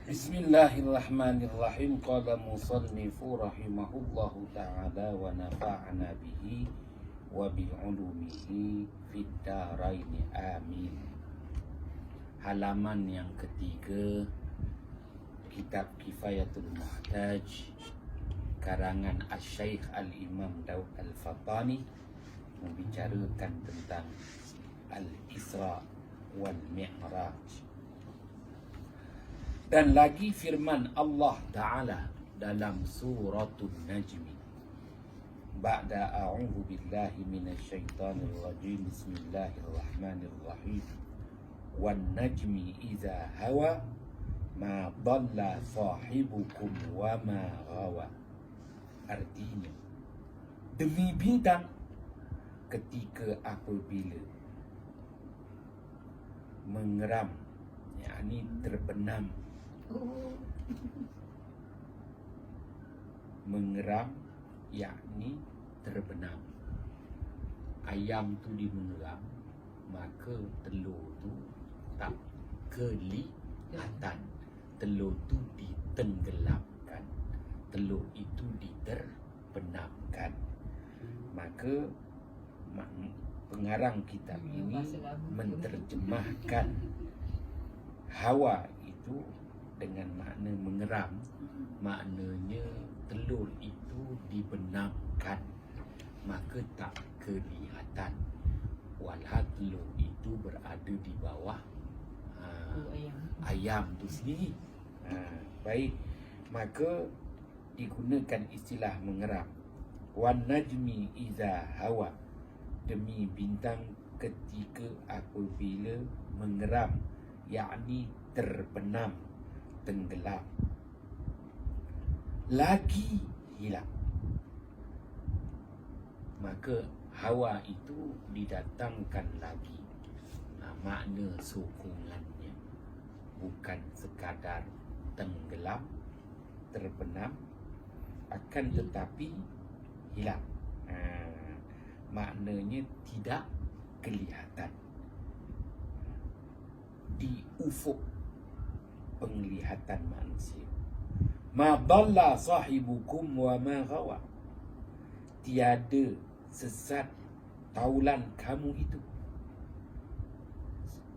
Bismillahirrahmanirrahim. Qala musannifu rahimahullahu ta'ala wa nafa'ana bihi wa bi'ulumihi fid daraini amin. Halaman yang ketiga, kitab Kifayatul Muhtaj karangan Asy-Syaikh Al-Imam Daud Al-Fattani membicarakan tentang Al-Isra wal Mi'raj. Dan lagi firman Allah Ta'ala dalam suratul Najmi, ba'da a'udhu billahi minasyaitanir rajim, bismillahirrahmanirrahim, wan najmi iza hawa ma dhalla sahibukum wa ma ghawa. Artinya, demi bintang ketika apabila mengeram, yakni terbenam. Mengeram yakni terbenam. Ayam tu dimengeram, maka telur tu tak kelihatan. Telur tu ditenggelamkan, telur itu diterbenamkan. Maka pengarang kitab ini menterjemahkan hawa itu dengan makna mengeram, maknanya telur itu dibenamkan, maka tak kelihatan, walau telur itu berada di bawah ayam tu sendiri. Baik, maka digunakan istilah mengeram. Wan najmi iza hawa, demi bintang ketika apabila mengeram, yakni terbenam, tenggelam, lagi hilang. Maka hawa itu didatangkan lagi, makna sokongannya bukan sekadar tenggelam, terbenam, akan tetapi hilang. Maknanya tidak kelihatan di ufuk penglihatan manusia. Ma dhalla sahibukum wa ma ghawa, tiada sesat taulan kamu itu,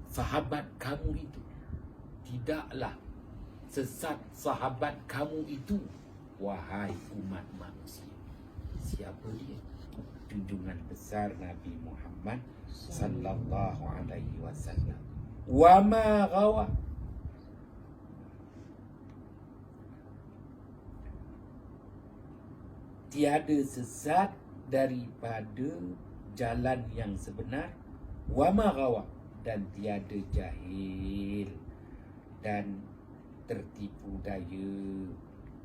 sahabat kamu itu, tidaklah sesat sahabat kamu itu, wahai umat manusia. Siapa dia? Junjungan besar Nabi Muhammad sallallahu alaihi wasallam. Wa ma ghawa, tiada sesat daripada jalan yang sebenar. Wa ma ghawa, dan tiada jahil dan tertipu daya.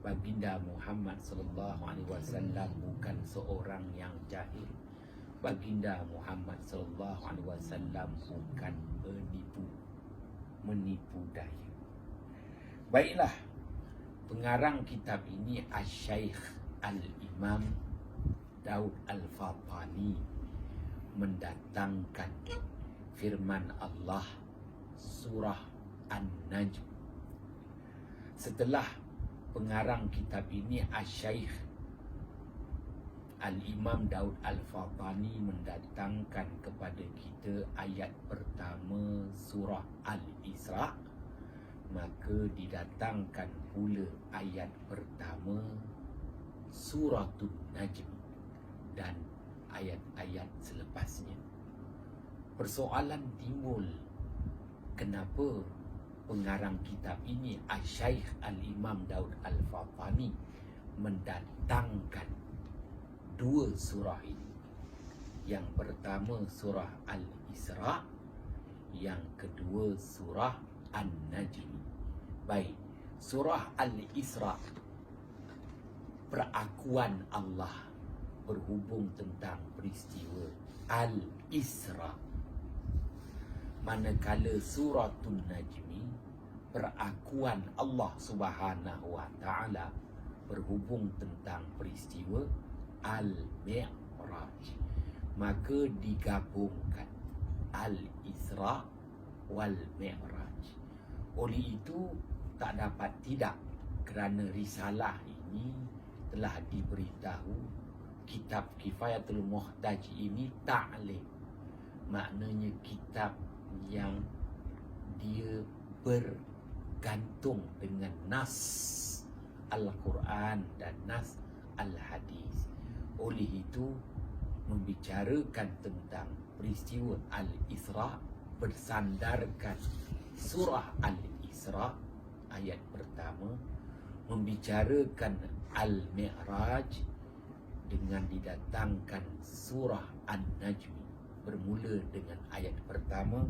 Baginda Muhammad sallallahu alaihi wasallam bukan seorang yang jahil. Baginda Muhammad sallallahu alaihi wasallam bukan menipu daya. Baiklah, pengarang kitab ini Asy-Syaikh Al-Imam Daud Al-Fattani mendatangkan firman Allah surah An-Najm. Setelah pengarang kitab ini Asy-Syaikh Al-Imam Daud Al-Fattani mendatangkan kepada kita ayat pertama surah Al-Isra, maka didatangkan pula ayat pertama suratul Najm dan ayat-ayat selepasnya. Persoalan timbul, kenapa pengarang kitab ini Asy-Syaikh Al-Imam Daud Al-Fattani mendatangkan dua surah ini? Yang pertama surah Al-Isra, yang kedua surah An-Najm. Baik, surah Al-Isra, perakuan Allah berhubung tentang peristiwa Al-Isra. Manakala suratul Najmi, perakuan Allah Subhanahu wa Ta'ala berhubung tentang peristiwa Al-Mi'raj. Maka digabungkan Al-Isra wal Mi'raj. Oleh itu tak dapat tidak, kerana risalah ini telah diberitahu kitab Kifayatul Muhtaj ini ta'lim, maknanya kitab yang dia bergantung dengan nas Al-Quran dan nas Al-Hadis. Oleh itu membicarakan tentang peristiwa Al-Isra bersandarkan surah Al-Isra ayat pertama, membicarakan Al-Mi'raj dengan didatangkan surah An-Najm bermula dengan ayat pertama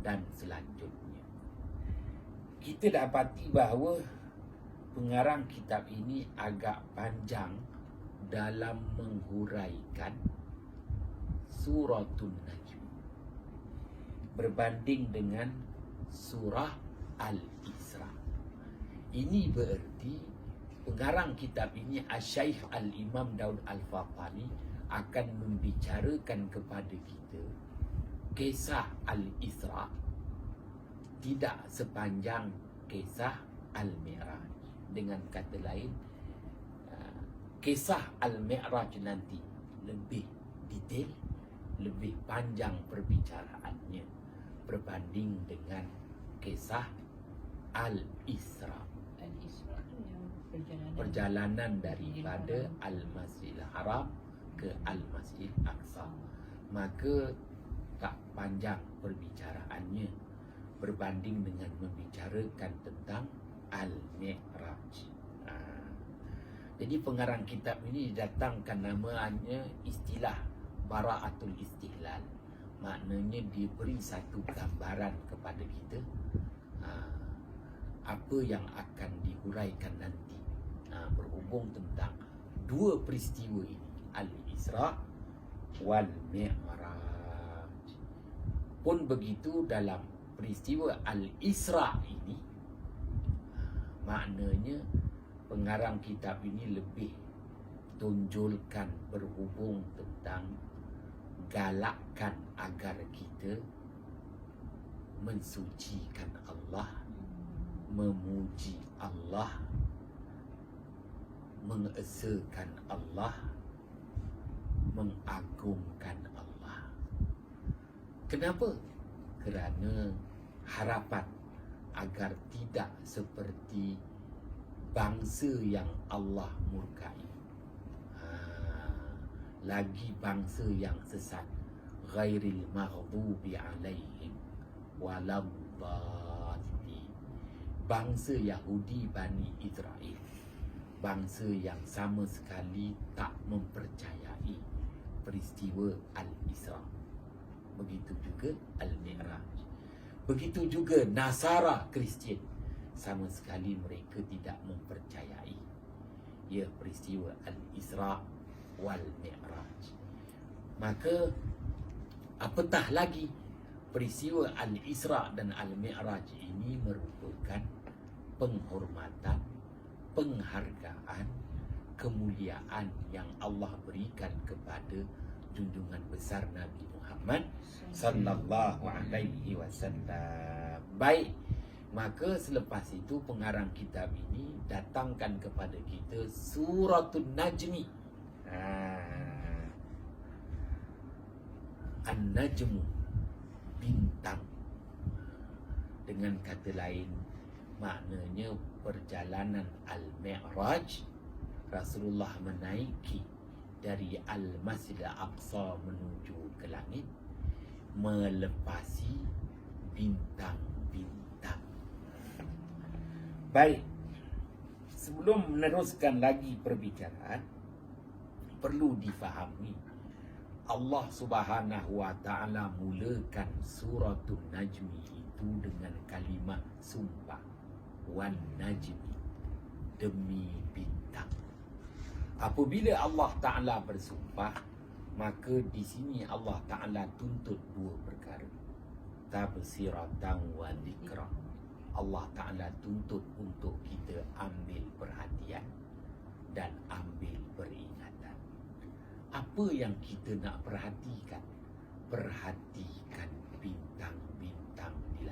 dan selanjutnya. Kita dapati bahawa pengarang kitab ini agak panjang dalam menghuraikan Suratul Najm berbanding dengan surah Al-Isra. Ini bererti pengarang kitab ini, Asy-Syaikh Al-Imam Daud Al-Fathani, akan membicarakan kepada kita kisah Al-Isra tidak sepanjang kisah Al-Mi'raj. Dengan kata lain, kisah Al-Mi'raj nanti lebih detail, lebih panjang perbicaraannya berbanding dengan kisah Al-Isra. Al-Isra tu yang perjalanan daripada Al-Masjidil Haram ke Al-Masjid Aqsa. Maka tak panjang perbicaraannya berbanding dengan membicarakan tentang Al-Mi'raj. Jadi pengarang kitab ini didatangkan namanya istilah Bara'atul Istihlal. Maknanya dia beri satu gambaran kepada kita apa yang akan dihuraikan nanti berhubung tentang dua peristiwa ini, Al-Isra wal Mi'raj. Pun begitu dalam peristiwa Al-Isra ini, maknanya pengarang kitab ini lebih tunjulkan berhubung tentang galakkan agar kita mensucikan Allah, memuji Allah, mengesakan Allah, mengagungkan Allah. Kenapa? Kerana harapan agar tidak seperti bangsa yang Allah murkai, lagi bangsa yang sesat, ghairil maghdubi alaihim waladdallin, bangsa Yahudi Bani Israel, bangsa yang sama sekali tak mempercayai peristiwa Al-Isra. Begitu juga Al-Mi'raj. Begitu juga Nasara Kristian, sama sekali mereka tidak mempercayai peristiwa Al-Isra wal Mi'raj. Maka apatah lagi peristiwa Al-Isra dan Al-Mi'raj ini merupakan penghormatan, penghargaan, kemuliaan yang Allah berikan kepada junjungan besar Nabi Muhammad sallallahu alaihi wasallam. Baik, maka selepas itu pengarang kitab ini datangkan kepada kita Suratul Najmi. An-Najmu, bintang. Dengan kata lain, maknanya perjalanan Al-Mi'raj, Rasulullah menaiki dari Al-Masjid Al-Aqsa menuju ke langit, melepasi bintang-bintang. Baik, sebelum meneruskan lagi perbicaraan, perlu difahami Allah Subhanahu wa ta'ala mulakan Suratul Najmi itu dengan kalimat sumpah, wan najmi, demi bintang. Apabila Allah Ta'ala bersumpah, maka di sini Allah Ta'ala tuntut dua perkara, tabsiratan wa dzikra. Allah Ta'ala tuntut untuk kita ambil perhatian dan ambil peringatan. Apa yang kita nak perhatikan? Perhatikan bintang-bintang di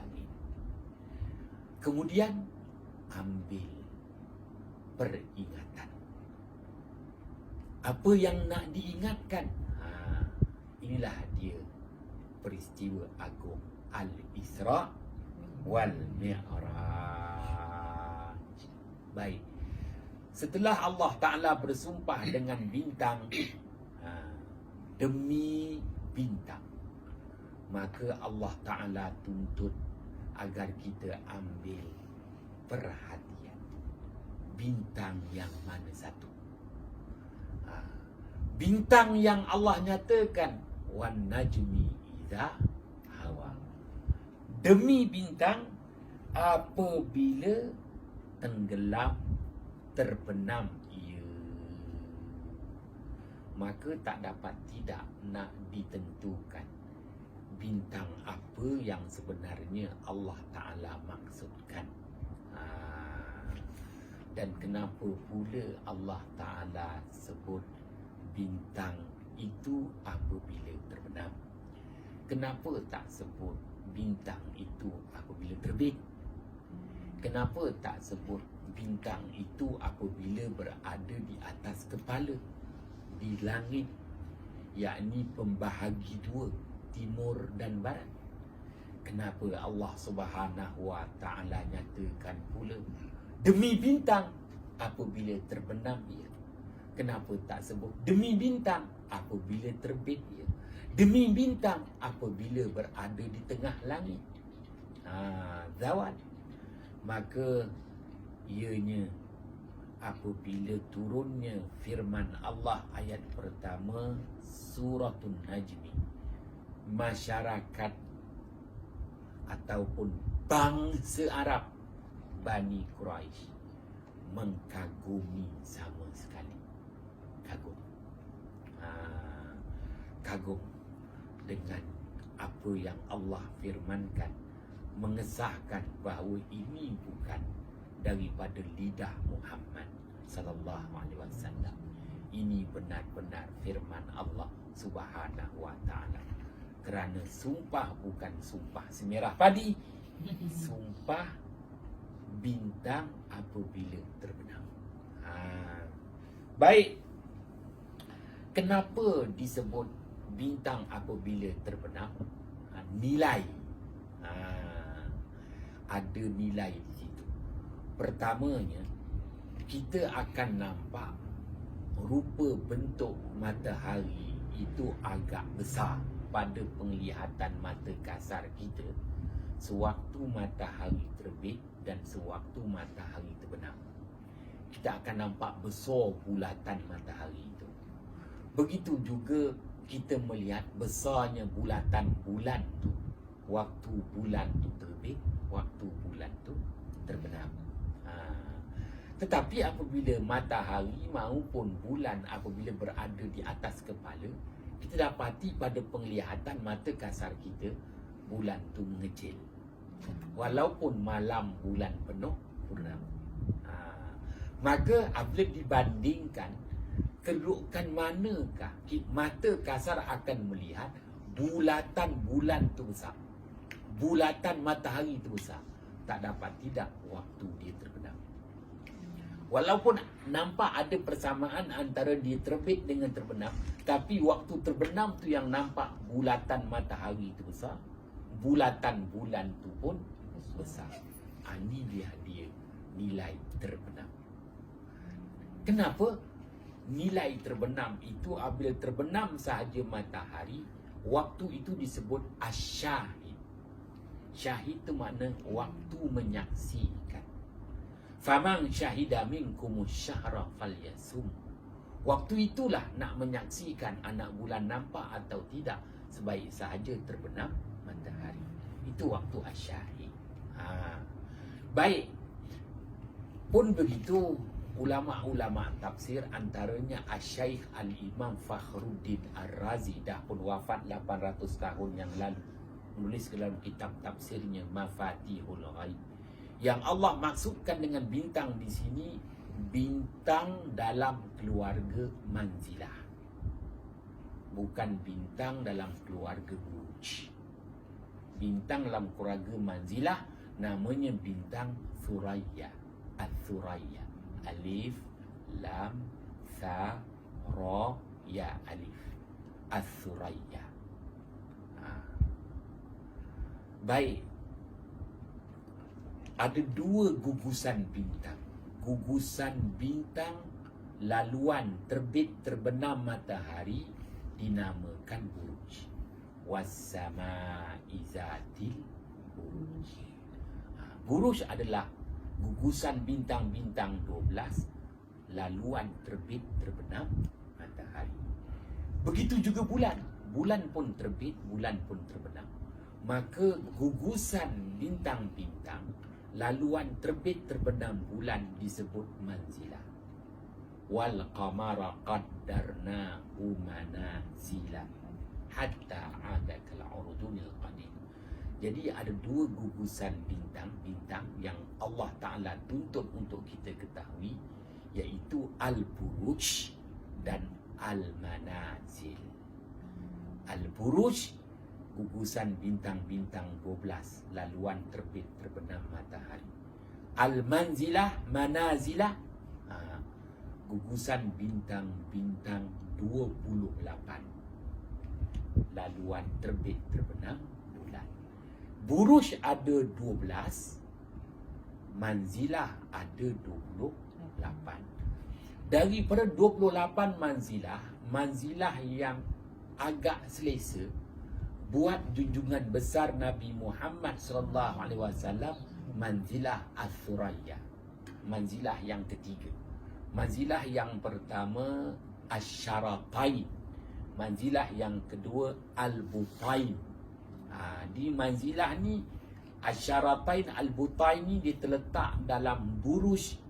Kemudian ambil peringatan. Apa yang nak diingatkan? Inilah dia peristiwa agung Al-Isra wal Mi'raj. Baik. Setelah Allah Ta'ala bersumpah dengan bintang, demi bintang, maka Allah Ta'ala tuntut agar kita ambil perhatian. Bintang yang mana satu? Bintang yang Allah nyatakan, wan najmi idza hawa. Demi bintang apabila tenggelam, terbenam ia. Maka tak dapat tidak nak ditentukan bintang apa yang sebenarnya Allah Ta'ala maksudkan. Dan kenapa pula Allah Ta'ala sebut bintang itu apabila terbenam? Kenapa tak sebut bintang itu apabila terbit? Kenapa tak sebut bintang itu apabila berada di atas kepala, di langit, yakni pembahagi dua, timur dan barat? Kenapa Allah Subhanahu wa Ta'ala nyatakan pula demi bintang apabila terbenam ia? Kenapa tak sebut demi bintang apabila terbit ia? Demi bintang apabila berada di tengah langit, zawal. Maka ianya apabila turunnya firman Allah ayat pertama Suratul Najmi, masyarakat ataupun bangsa Arab Bani Quraisy mengkagumi sama sekali. Kagum dengan apa yang Allah firmankan, mengesahkan bahawa ini bukan daripada lidah Muhammad sallallahu alaihi wasallam. Ini benar-benar firman Allah Subhanahu wa Ta'ala. Kerana sumpah bukan sumpah semerah padi, sumpah bintang apabila terbenam. Baik. Kenapa disebut bintang apabila terbenam? Nilai. Ada nilai di situ. Pertamanya, kita akan nampak rupa bentuk matahari itu agak besar pada penglihatan mata kasar kita sewaktu matahari terbit dan sewaktu matahari terbenam. Kita akan nampak besar bulatan matahari itu. Begitu juga kita melihat besarnya bulatan bulan tu waktu bulan tu terbit, waktu bulan tu terbenam. Tetapi apabila matahari maupun bulan apabila berada di atas kepala, kita dapati pada penglihatan mata kasar kita, bulan tu mengecil. Walaupun malam bulan penuh purnama. Maka apabila dibandingkan, kedudukan manakah mata kasar akan melihat bulatan bulan tu besar, bulatan matahari tu besar, tak dapat tidak waktu dia terbenam. Walaupun nampak ada persamaan antara dia terbit dengan terbenam, tapi waktu terbenam tu yang nampak bulatan matahari tu besar, bulatan bulan tu pun besar. Ini dia nilai terbenam. Kenapa? Nilai terbenam itu apabila terbenam sahaja matahari, waktu itu disebut asyahid. Syahid itu makna waktu menyaksikan. Faman syahida minkumus syahra falyasum. Waktu itulah nak menyaksikan anak bulan nampak atau tidak, sebaik sahaja terbenam matahari. Itu waktu asyahid. Baik. Pun begitu, ulama-ulama tafsir antaranya Asy-Syaikh Al-Imam Fakhruddin Ar-Razi, dah pun wafat 800 tahun yang lalu, menulis dalam kitab tafsirnya Mafatihul Ghaib. Yang Allah maksudkan dengan bintang di sini, bintang dalam keluarga manzilah, bukan bintang dalam keluarga buruj. Bintang dalam keluarga manzilah namanya bintang Thuraya. Al-Thuraya. Alif, lam, tha, ra, ya, alif. Al-Thuraya. Baik. Ada dua gugusan bintang. Gugusan bintang laluan terbit terbenam matahari dinamakan buruj. Was-sama'i zatil buruj. Buruj adalah gugusan bintang-bintang 12 laluan terbit terbenam matahari. Begitu juga bulan. Bulan pun terbit, bulan pun terbenam. Maka gugusan bintang-bintang laluan terbit terbenam bulan disebut manzilah. Wal qamara qaddarnahu manazila hatta 'ada kal 'urdunil qadim. Jadi ada dua gugusan bintang-bintang yang Allah Ta'ala tuntut untuk kita ketahui, iaitu Al-Buruj dan Al-Manazil. Al-Buruj, gugusan bintang-bintang 12 laluan terbit terbenam matahari. Al-Manzilah, Manazilah, gugusan bintang-bintang 28 laluan terbit terbenam bulan. Buruj ada 12, manzilah ada 28. Daripada 28 manzilah yang agak selesa buat junjungan besar Nabi Muhammad sallallahu alaihi wasallam, manzilah Al-Thuraya. Manzilah yang ketiga. Manzilah yang pertama Asy-Syaratain. Manzilah yang kedua Al-Butain. Di manzilah ni Asy-Syaratain, Al-Butain ni dia terletak dalam buruj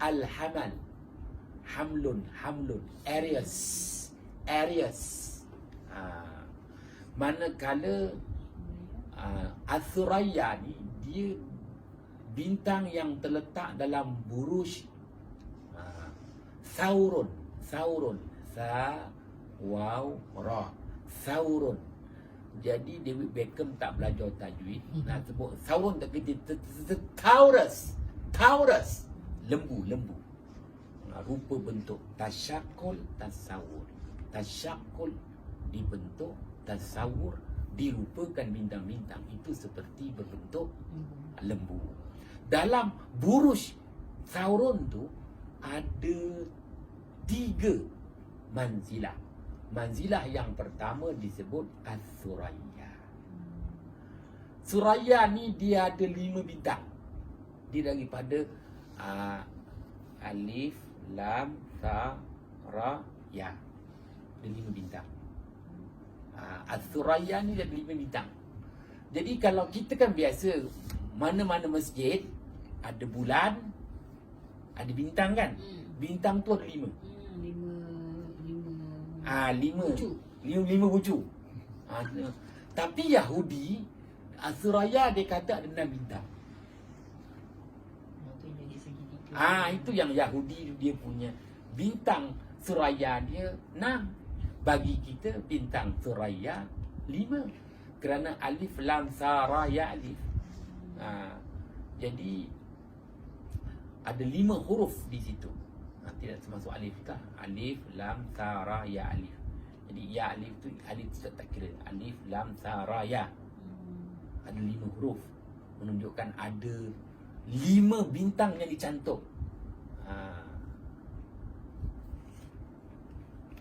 Al-Hamal. Hamlun, Aries. Manakala Al-Thuraya ni dia bintang yang terletak dalam buruj Thawrun. Tha, waw, ra. Thawrun. Jadi David Beckham tak belajar tajwid, nak sebut Thawrun tak kita Taurus. Lembu. Rupa bentuk tasyakul, tasawur. Tasyakul dibentuk, tasawur dirupakan bintang-bintang itu seperti berbentuk lembu. Dalam buruj Thawrun tu ada 3 manzilah. Manzilah yang pertama disebut Al-Thuraya. Thuraya ni dia ada 5 bintang. Dia daripada Alif, Lam, Tha, Ra, Ya. Ada 5 bintang. Al-Thuraya ni ada 5 bintang. Jadi kalau kita kan biasa mana-mana masjid ada bulan, ada bintang kan? Bintang tu ada 5. 5 bucu. Tapi Yahudi Al-Thuraya dia kata ada 6 bintang. Itu yang Yahudi dia punya bintang Thuraya dia 6. Bagi kita bintang Thuraya 5. Kerana alif lam tha ra ya alif. Jadi ada 5 huruf di situ. Tidak termasuk alif tak? Alif lam tha ra ya alif. Jadi ya alif tu tak kira. Alif lam tha ra ya. Ada 5 huruf menunjukkan ada 5 bintang yang dicantum.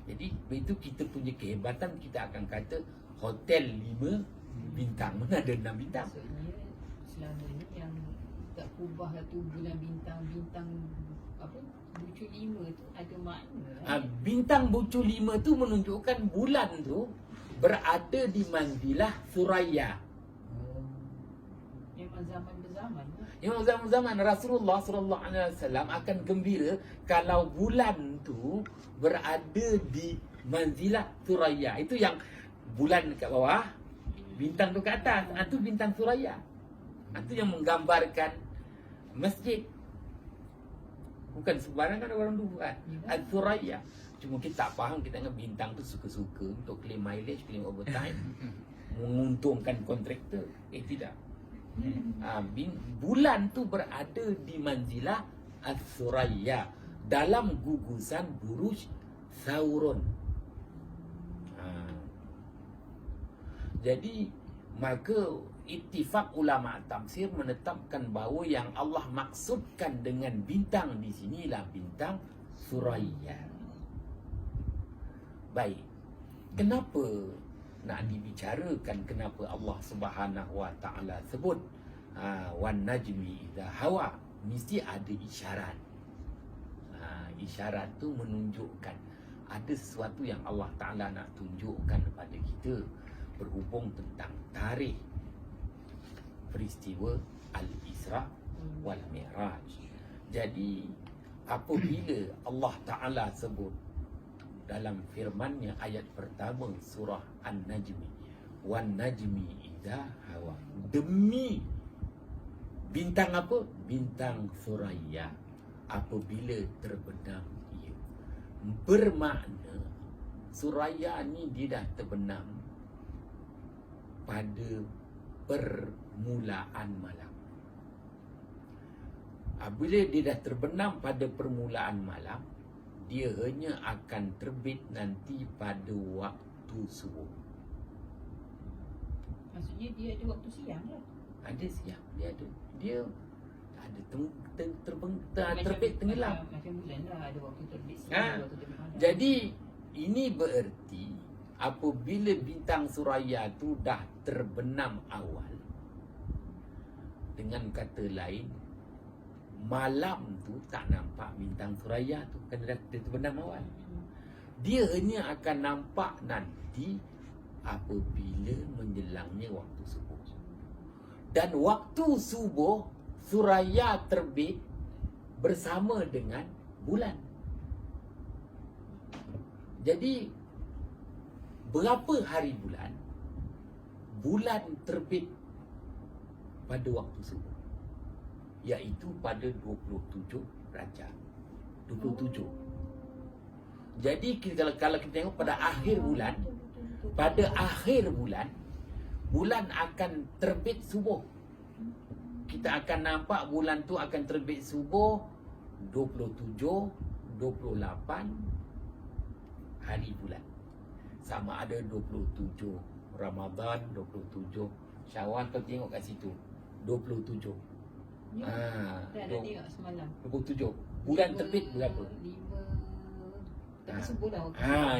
Jadi begitu kita punya kehebatan, kita akan kata hotel 5 bintang. Mana ada 6 bintang? Maksudnya selama ni yang tak kubah tu bulan bintang-bintang apa bucu 5 tu ada makna. Bintang bucu 5 tu menunjukkan bulan tu berada di manzilah Thuraya. Memang zaman berzaman. Memang zaman-zaman Rasulullah sallallahu alaihi wasallam akan gembira kalau bulan tu berada di manzilah Thuraya. Itu yang bulan kat bawah, bintang tu kat atas. Itu bintang Thuraya. Itu yang menggambarkan masjid. Bukan sembarangan orang tu buat. Al-Thuraya. Cuma kita tak faham, kita ingat bintang tu suka-suka untuk claim mileage, claim overtime, menguntungkan kontraktor. Tidak. Bulan tu berada di manzilah As-Suraya, dalam gugusan buruj Sauron. Jadi maka ittifaq ulama tafsir menetapkan bahawa yang Allah maksudkan dengan bintang di sinilah bintang Suraya. Baik. Kenapa nak dibicarakan, kenapa Allah Subhanahu Wa Taala sebut wan najmi idza hawa? Mesti ada isyarat. Isyarat tu menunjukkan ada sesuatu yang Allah Taala nak tunjukkan kepada kita berhubung tentang tarikh peristiwa Al-Isra wal Mi'raj. Jadi apabila Allah Ta'ala sebut dalam firman-Nya ayat pertama surah An-Najmi, wan najmi idza hawa, demi bintang apa? Bintang Suraya apabila terbenam ia. Bermakna Suraya ni dia dah terbenam pada permulaan malam. Apabila dia dah terbenam pada permulaan malam, dia hanya akan terbit nanti pada waktu subuh. Maksudnya dia ada waktu siang lah. Ada siang, dia ada. Dia ada terbit tenggelam. Macam bulan lah, ada waktu terbit siang, waktu terbit malam. Jadi ini bererti apabila bintang Suraya tu dah terbenam awal, dengan kata lain, malam tu tak nampak bintang Suraya tu kerana dah terbenam awal. Dia hanya akan nampak nanti apabila menjelangnya waktu subuh. Dan waktu subuh Suraya terbit bersama dengan bulan. Jadi berapa hari bulan? Bulan terbit pada waktu subuh, iaitu pada 27 Rajab. 27. Jadi kalau kita tengok pada akhir bulan, pada akhir bulan, bulan akan terbit subuh. Kita akan nampak bulan tu akan terbit subuh 27, 28 hari bulan. Sama ada 27 Ramadan, 27 Syawal, kau tengok kat situ 27. Tak ada tengok semalam. 27. Bulan terbit berapa? 5. Tak subuh lah.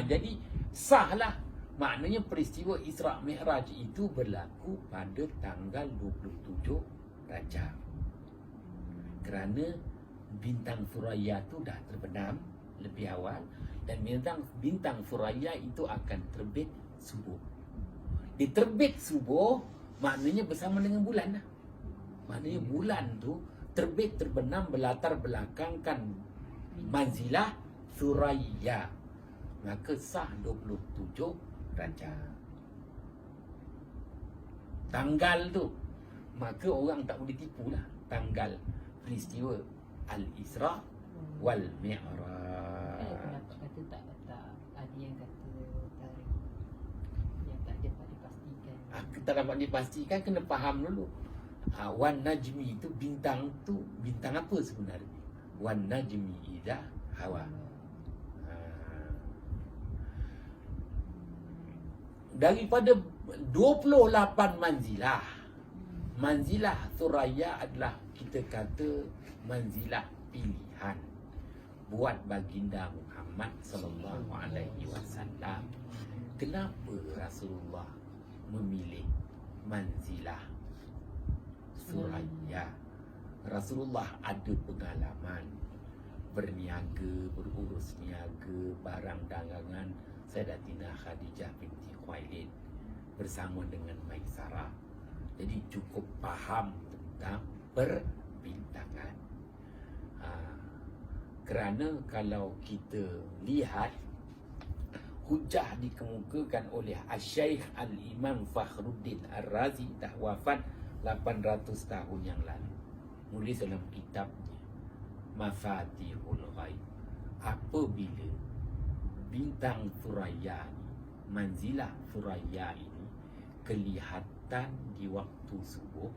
Jadi sahlah. Maknanya peristiwa Isra' Mi'raj itu berlaku pada tanggal 27 Rajab. Kerana bintang Suraya tu dah terbenam lebih awal, dan bintang Suraya itu akan terbit subuh. Diterbit subuh maknanya bersama dengan bulan lah. Maknanya bulan tu terbit terbenam berlatar belakangkan manzilah Suraya. Maka sah 27 Rajab. Tanggal tu, maka orang tak boleh tipu lah. Tanggal peristiwa Al-Isra' wal Mi'raj. Pendapat kata tak, ada yang kata tarikh yang tak dapat dipastikan. Kita dapat dipastikan, kena faham dulu. Wan najmi itu bintang tu, bintang apa sebenarnya? Wan najmi idza hawa. Daripada 28 manzilah, manzilah Suraya adalah kita kata manzilah pilihan buat baginda Muhammad sallallahu alaihi wasallam. Kenapa Rasulullah memilih manzilah Suraya? Rasulullah ada pengalaman berniaga, berurus niaga, barang dagangan Sayyidatina Khadijah binti Khuwailid bersama dengan Maisarah. Jadi cukup faham tentang perbintangan. Kerana kalau kita lihat, hujah dikemukakan oleh Asy-Syaikh Al-Imam Fakhruddin Ar-Razi, dah wafat 800 tahun yang lalu. Menulis dalam kitabnya Mafatihul Ghaib, apabila bintang Suraya ini, manzilah Suraya ini kelihatan di waktu subuh,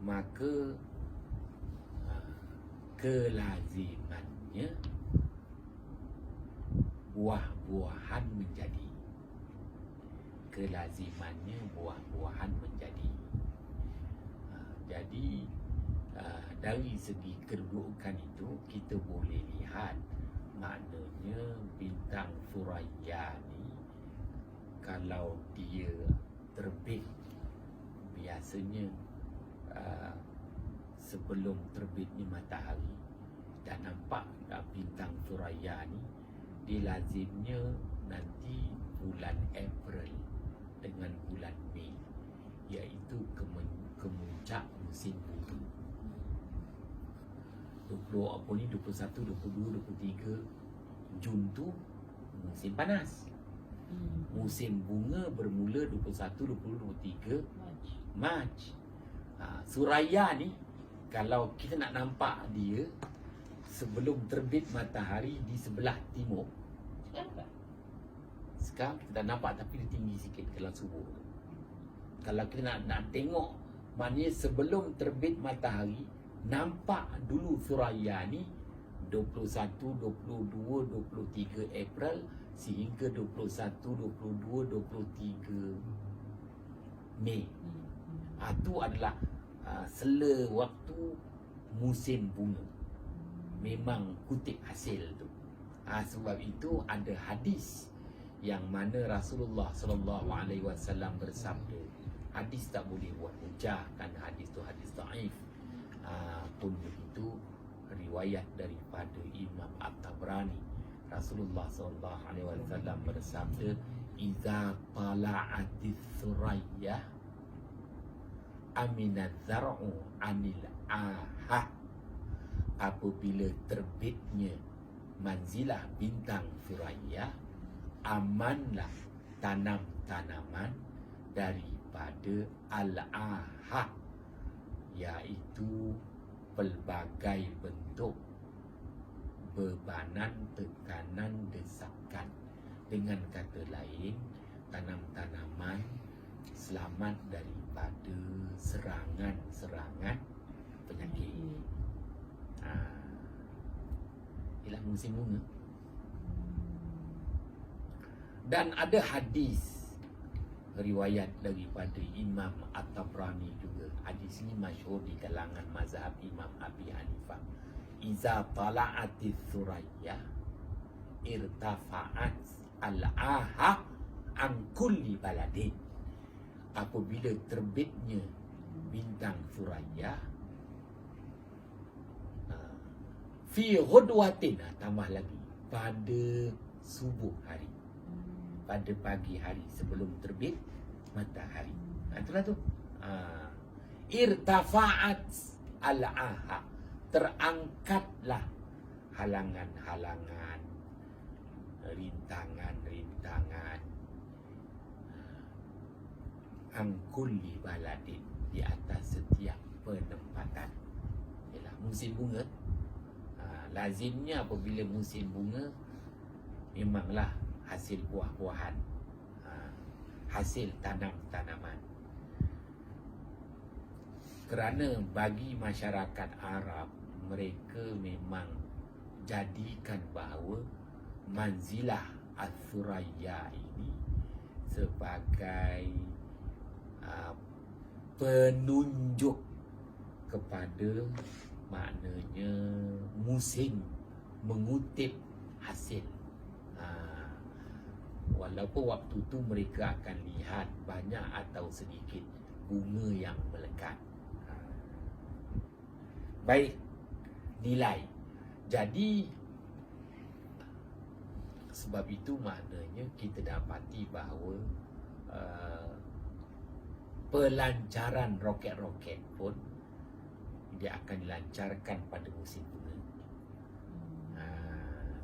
maka kelazimannya buah-buahan menjadi. Kelazimannya buah-buahan menjadi. Jadi dari segi kedudukan itu kita boleh lihat maknanya bintang Thuraya ni kalau dia terbit biasanya sebelum terbitnya matahari dan nampak bintang Thuraya ni dia lazimnya nanti bulan April dengan bulan Mei, iaitu kemuncak musim bunga. 21, 22, 23 Jun tu musim panas. Musim bunga bermula 21, 20, 23 Mac. Suraya ni kalau kita nak nampak dia sebelum terbit matahari di sebelah timur. Sekarang kita tak nampak tapi dia tinggi sikit dalam subuh. Kalau kita nak tengok, maknanya sebelum terbit matahari nampak dulu Suraya ni 21, 22, 23 April sehingga 21, 22, 23 Mei. Itu adalah sela waktu musim bunga. Memang kutip hasil tu. Sebab itu ada hadis yang mana Rasulullah SAW bersabda. Hadis tak boleh buat hujah kan, hadis tu hadis dhaif. Pun begitu riwayat daripada Imam At-Tabrani. Rasulullah SAW bersabda, "Iza tala'atis suraya aminaz zar'u anil ahah." Apabila terbitnya manzilah bintang Suraya, amanlah tanam-tanaman daripada al-ahah, iaitu pelbagai bentuk bebanan, tekanan, desakan. Dengan kata lain, tanam-tanaman selamat daripada serangan-serangan penyakit. Ialah musim bunga. Dan ada hadis riwayat daripada Imam At-Tabrani juga. Hadis ini masyhur di kalangan mazhab Imam Abi Hanifah. Iza tala'atis suraya irtafa'at al-aha an kulli baladin. Apabila terbitnya bintang Suraya fi ghudwatin, tambah lagi pada subuh hari, pada pagi hari sebelum terbit matahari. Itulah tu. Irtafa'at al-aha, terangkatlah halangan-halangan, rintangan-rintangan angkulli baladin, di atas setiap penempatan. Ialah musim bunga. Lazimnya apabila musim bunga memanglah hasil buah-buahan, hasil tanam-tanaman. Kerana bagi masyarakat Arab, mereka memang jadikan bahawa manzilah As-Suraya ini sebagai penunjuk kepada maknanya musim mengutip hasil. Walaupun waktu tu mereka akan lihat banyak atau sedikit bunga yang melekat. Baik, nilai. Jadi sebab itu maknanya kita dapati bahawa pelancaran roket-roket pun dia akan dilancarkan pada musim bunga.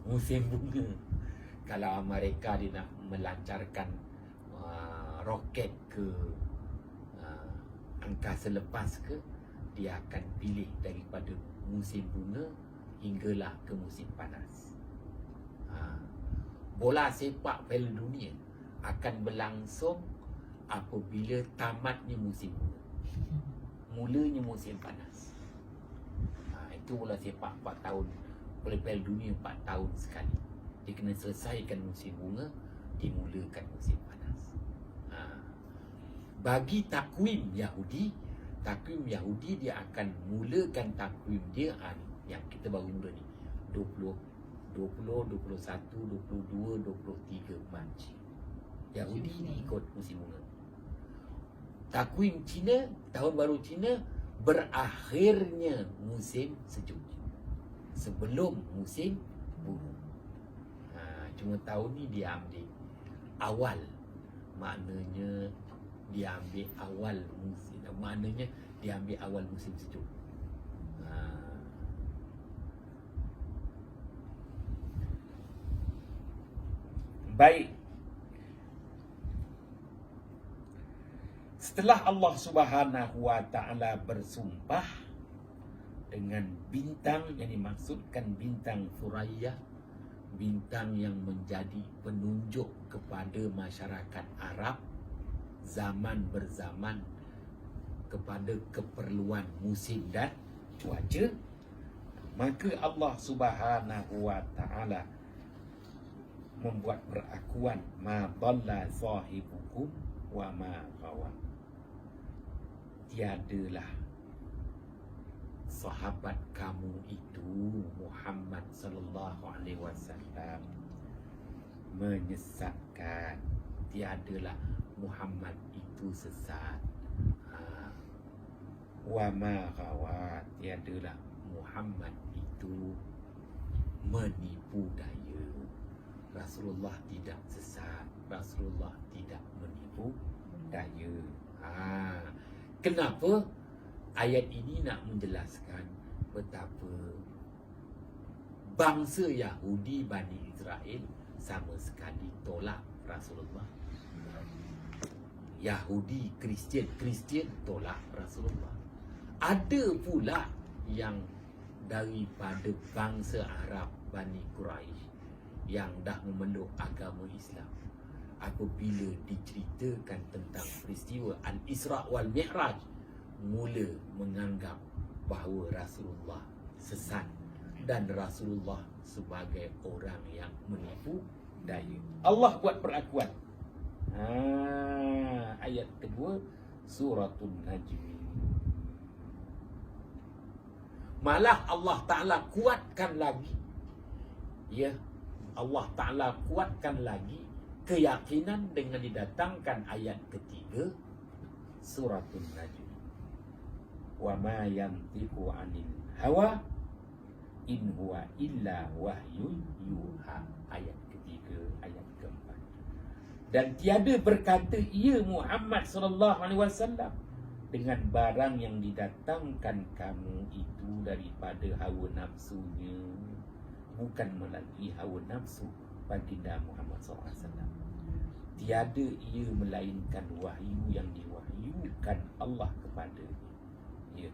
Musim bunga. Kalau Amerika dia nak melancarkan roket ke angkasa lepas ke, dia akan pilih daripada musim bunga hinggalah ke musim panas. Bola sepak Piala Dunia akan berlangsung apabila tamatnya musim bunga. mulanya musim panas. Itu bola sepak 4 tahun, oleh Piala Dunia 4 tahun sekali. Dia kena selesaikan musim bunga, dimulakan musim panas. Bagi takwim Yahudi dia akan mulakan takwim dia yang kita baru mula ni 20, 21, 22, 23 Mac. Yahudi ni ikut musim bunga. Takwim Cina, tahun baru Cina, berakhirnya musim sejuk sebelum musim bunga. Cuma tahun ni dia ambil awal, maknanya dia ambil awal musim, maknanya dia ambil awal musim sejuk. Baik. Setelah Allah Subhanahu wa taala bersumpah dengan bintang yang dimaksudkan bintang Thuraya, bintang yang menjadi penunjuk kepada masyarakat Arab zaman berzaman kepada keperluan musim dan cuaca, maka Allah Subhanahu wa taala membuat perakuan ma dhalla sahibukum wa ma ghawa. Tiadalah sahabat kamu itu Muhammad sallallahu alaihi wasallam menyesatkan. Tiadalah Muhammad itu sesat. Wa ma ghawa, tiadalah Muhammad itu menipu daya. Rasulullah tidak sesat, Rasulullah tidak menipu daya. Kenapa ayat ini nak menjelaskan betapa bangsa Yahudi Bani Israel sama sekali tolak Rasulullah. Yahudi, Kristian tolak Rasulullah. Ada pula yang daripada bangsa Arab Bani Quraisy yang dah memeluk agama Islam, apabila diceritakan tentang peristiwa Al-Isra' wal Mi'raj, mula menganggap bahawa Rasulullah sesat dan Rasulullah sebagai orang yang menipu daya. Allah buat perakuan. Ayat kedua Suratul Najm. Malah Allah Ta'ala kuatkan lagi, Allah Ta'ala kuatkan lagi keyakinan dengan didatangkan ayat ketiga Suratul Najm. Wa ma yantiqu 'anil hawa in huwa illa wahyun yuha. Ayat ketiga, ayat keempat. Dan tiada berkata ia Muhammad sallallahu alaihi wasallam dengan barang yang didatangkan kamu itu daripada hawa nafsunya, bukan melalui hawa nafsu baginda Muhammad SAW. Tiada ia melainkan wahyu yang diwahyukan Allah kepadanya.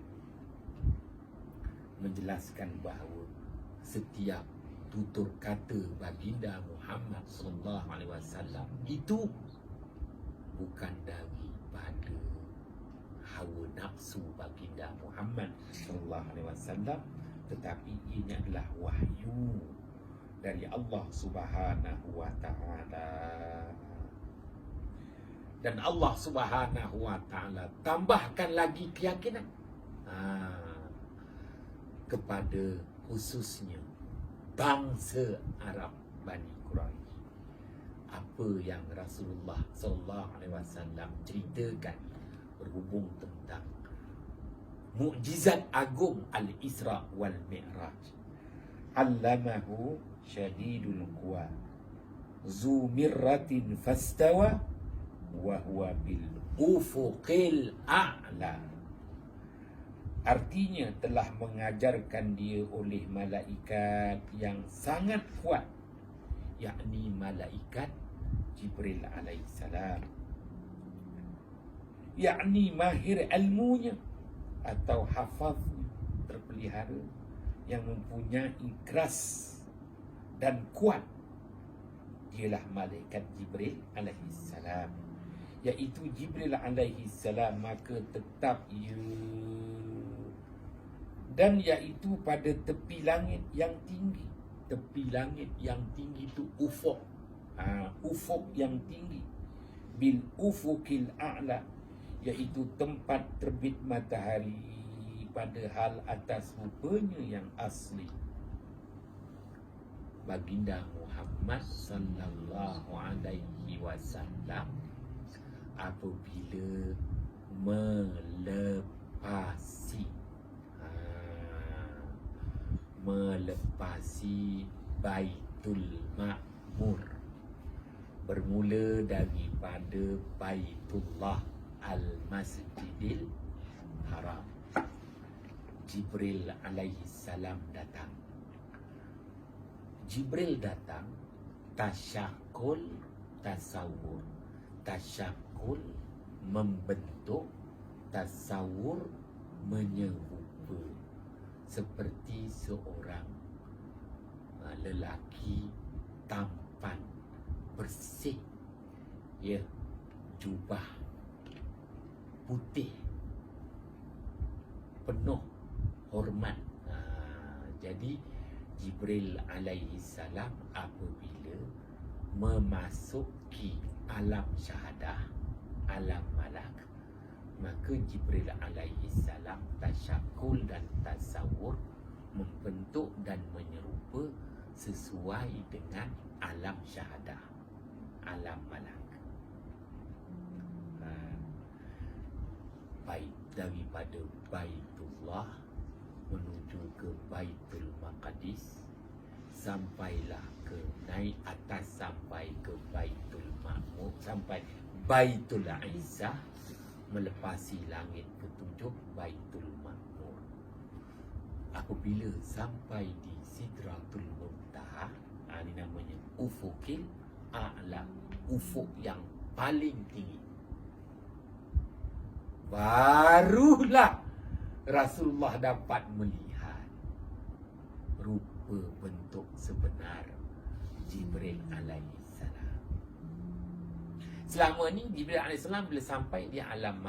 Menjelaskan bahawa setiap tutur kata baginda Muhammad SAW itu bukan daripada hawa nafsu baginda Muhammad SAW, tetapi ini adalah wahyu dari Allah Subhanahu wa taala. Dan Allah Subhanahu wa taala tambahkan lagi keyakinan kepada khususnya bangsa Arab Bani Quraisy. Apa yang Rasulullah sallallahu alaihi wasallam ceritakan berhubung tentang mukjizat agung Al-Isra' wal Mi'raj. Allamahu syadidul quwa zu mirratin fastawa wa huwa bil ufuqil a'la. Artinya telah mengajarkan dia oleh malaikat yang sangat kuat, yakni malaikat Jibril alaihissalam, yakni mahir ilmunya atau hafaznya, terpelihara, yang mempunyai keras dan kuat. Dialah malaikat Jibril alaihissalam iaitu Jibril alaihi salam, maka tetap ia, dan iaitu pada tepi langit yang tinggi. Tepi langit yang tinggi itu ufuk. Ufuk yang tinggi. Bil ufukil a'la, iaitu tempat terbit matahari pada hal atas rupanya yang asli. Baginda Muhammad sallallahu alaihi wasallam apabila melepasi Baitul Ma'mur, bermula daripada Baitullah Al-Masjidil Haram, Jibril alaihi salam datang. Jibril datang, tasyakul, tasawur. Tasyakul membentuk, tasawur menyerupa, seperti seorang lelaki tampan, bersih, ya, jubah putih, penuh hormat. Jadi Jibril alaihi salam apabila memasuki alam syahadah, alam malak, maka Jibril alaihi salam tasyakul dan tasawur membentuk dan menyerupa sesuai dengan alam syahadah, alam malak. Baik daripada Baitullah menuju ke Baitul Maqdis, sampailah ke naik atas sampai ke Baitul Ma'mur, sampai Baitul Izzah, melepasi langit ketujuh Baitul Ma'mur. Apabila sampai di Sidratul Muntaha, ini namanya ufukil a'la, ufuk yang paling tinggi, barulah Rasulullah dapat melihat rupa bentuk sebenar Jibril alaihi salam. Selama ni Jibril alaihi salam bila sampai di alam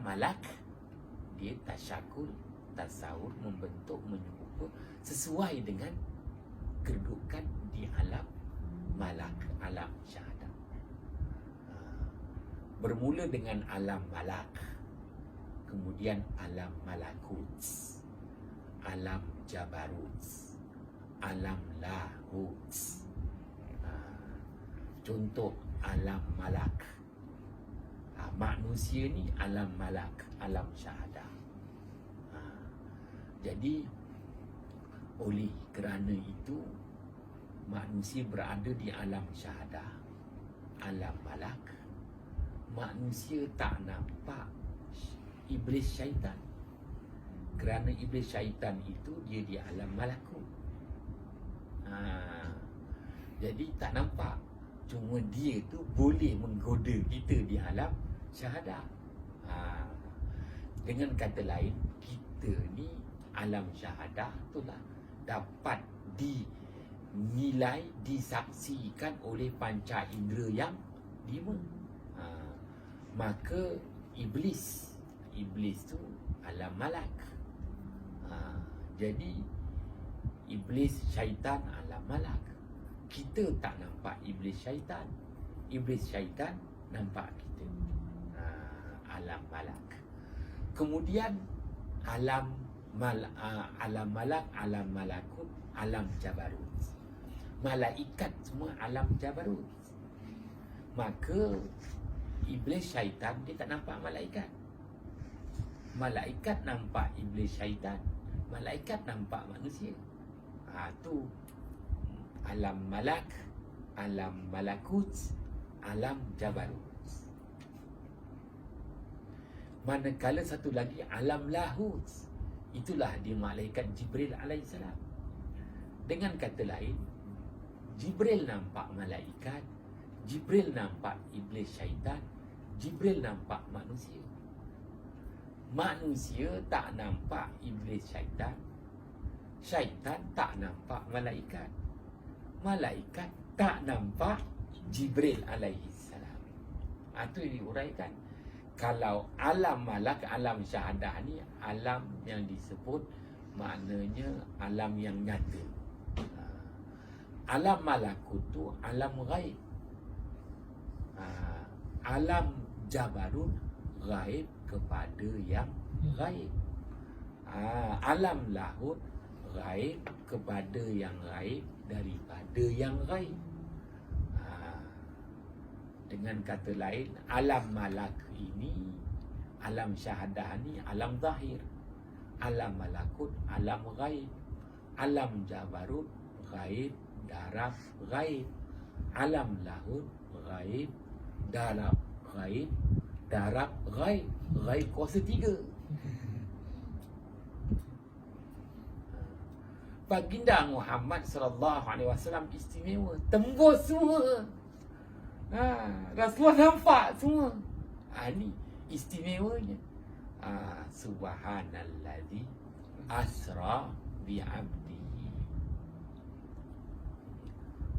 malak, dia tasyakul, tasawur, membentuk, menyerupa sesuai dengan kedudukan di alam malak, alam syahadah. Bermula dengan alam malak, kemudian alam malakut, alam jabarut, alam lahut. Contoh alam malak, manusia ni alam malak, alam syahadah. Jadi oleh kerana itu manusia berada di alam syahadah, alam malak, manusia tak nampak iblis syaitan, kerana iblis syaitan itu dia di alam malakut. Jadi tak nampak, cuma dia tu boleh menggoda kita di alam syahadah. Dengan kata lain, kita ni alam syahadah itulah dapat dinilai, disaksikan oleh panca indera yang 5. Maka iblis tu alam malak. Jadi iblis syaitan alam malak. Kita tak nampak iblis syaitan, iblis syaitan nampak kita. Alam malak. Kemudian alam malak, alam malakut, alam jabarut. Malaikat semua alam jabarut. Maka iblis syaitan dia tak nampak malaikat. Malaikat nampak iblis syaitan, malaikat nampak manusia. Tu alam malak, alam malakut, alam jabarut. Manakala satu lagi alam lahut, itulah di malaikat Jibril alaihissalam. Dengan kata lain, Jibril nampak malaikat, Jibril nampak iblis syaitan, Jibril nampak manusia. Manusia tak nampak iblis syaitan, syaitan tak nampak malaikat, malaikat tak nampak Jibril alaihissalam. Itu diuraikan. Kalau alam malak, alam syahadah ni alam yang disebut maknanya alam yang nyata. Alam malakut tu alam ghaib. Alam jabarut ghaib kepada yang ghaib. Alam lahut ghaib kepada yang ghaib daripada yang ghaib. Dengan kata lain, alam malak ini, alam syahadah ni alam zahir. Alam malakut alam ghaib. Alam jabarut ghaib darab ghaib. Alam lahut ghaib darab ghaib darab ghaib. Ghaib kuasa 3. Baginda Muhammad sallallahu alaihi wasallam istimewa, tembus semua. Rasulullah nampak semua. Ni istimewanya. Subhanallazi asra bi 'abdihi.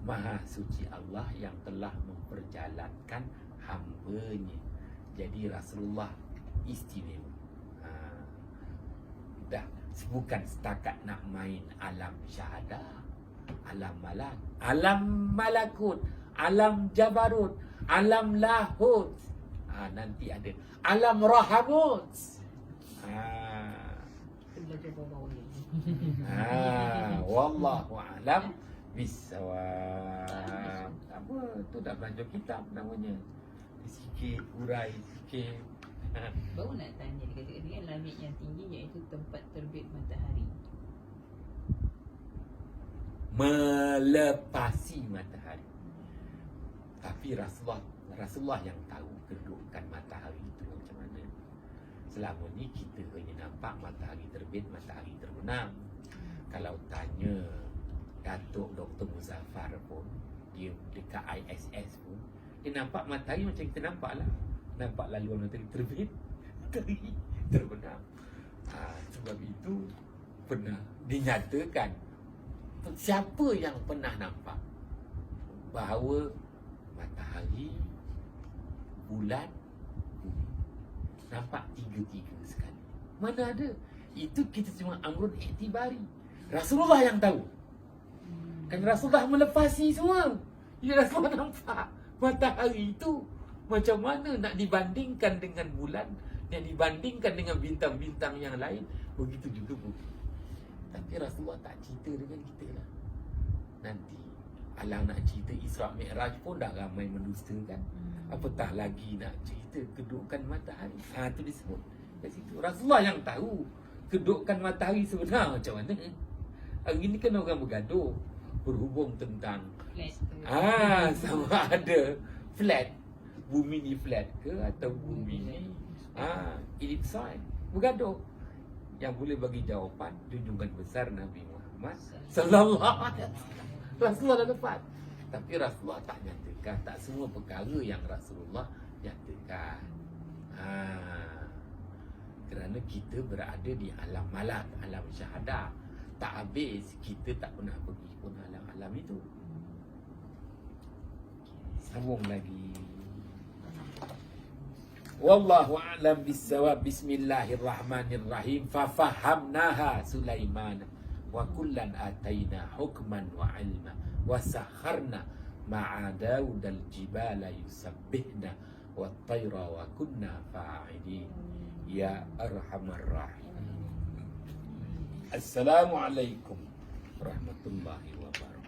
Maha suci Allah yang telah memperjalankan hamba-Nya. Jadi Rasulullah istimewa. Dah, bukan setakat nak main alam syahadah, alam malak, alam malakut, alam jabarut, alam lahut. Nanti ada alam rahamut. Belajar bawah ni. Wallahu a'lam bissawab. Apa tu dah belajar kitab namanya. Sikit urai sikit. Baru nak tanya, dia kata kan langit yang tinggi iaitu tempat terbit matahari. Melepasi matahari. Tapi Rasulullah yang tahu kedudukan matahari itu macam mana. Selama ni kita hanya nampak matahari terbit, matahari terbenam. Kalau tanya Datuk Dr. Muzaffar pun, dia dekat ISS pun, dia nampak matahari macam kita nampak lah. Nampak laluan matahari terbit, matahari terbenam. Sebab itu pernah dinyatakan, siapa yang pernah nampak bahawa matahari, bulan, bumi nampak tiga-tiga sekali? Mana ada? Itu kita cuma amrun iktibari. Rasulullah yang tahu. Kan Rasulullah melepasi semua. Jadi Rasulullah nampak matahari itu macam mana nak dibandingkan dengan bulan, yang dibandingkan dengan bintang-bintang yang lain. Begitu juga bumi. Tapi Rasulullah tak cerita dengan kita lah. Nanti alang nak cerita Isra Mi'raj pun dah ramai mendustakan. Apatah lagi nak cerita kedudukan matahari. Itu disebut kat situ. Rasulullah yang tahu kedudukan matahari sebenar macam mana. Hari ni kan orang bergaduh berhubung tentang sama ada flat, bumi ni flat ke atau bumi ni ellipsoid. Bergaduh. Yang boleh bagi jawapan junjungan besar Nabi Muhammad sallallahu alaihi wasallam. Rasulullah dah dapat. Tapi Rasulullah tak nyatakan. Tak semua perkara yang Rasulullah nyatakan. Kerana kita berada di alam malak, alam syahadah. Tak habis, kita tak pernah pergi pun alam-alam itu. Sambung lagi. Wallahu a'lam bissawab. Bismillahirrahmanirrahim. Fafahamnaha Sulaiman wa kullan ataina hukman wa ilma wa sakharna ma'a Daud al-jibala yusabbihna wa tayra wa kunna fa'ilin ya arhamar rahim. Assalamualaikum warahmatullahi wabarakatuh.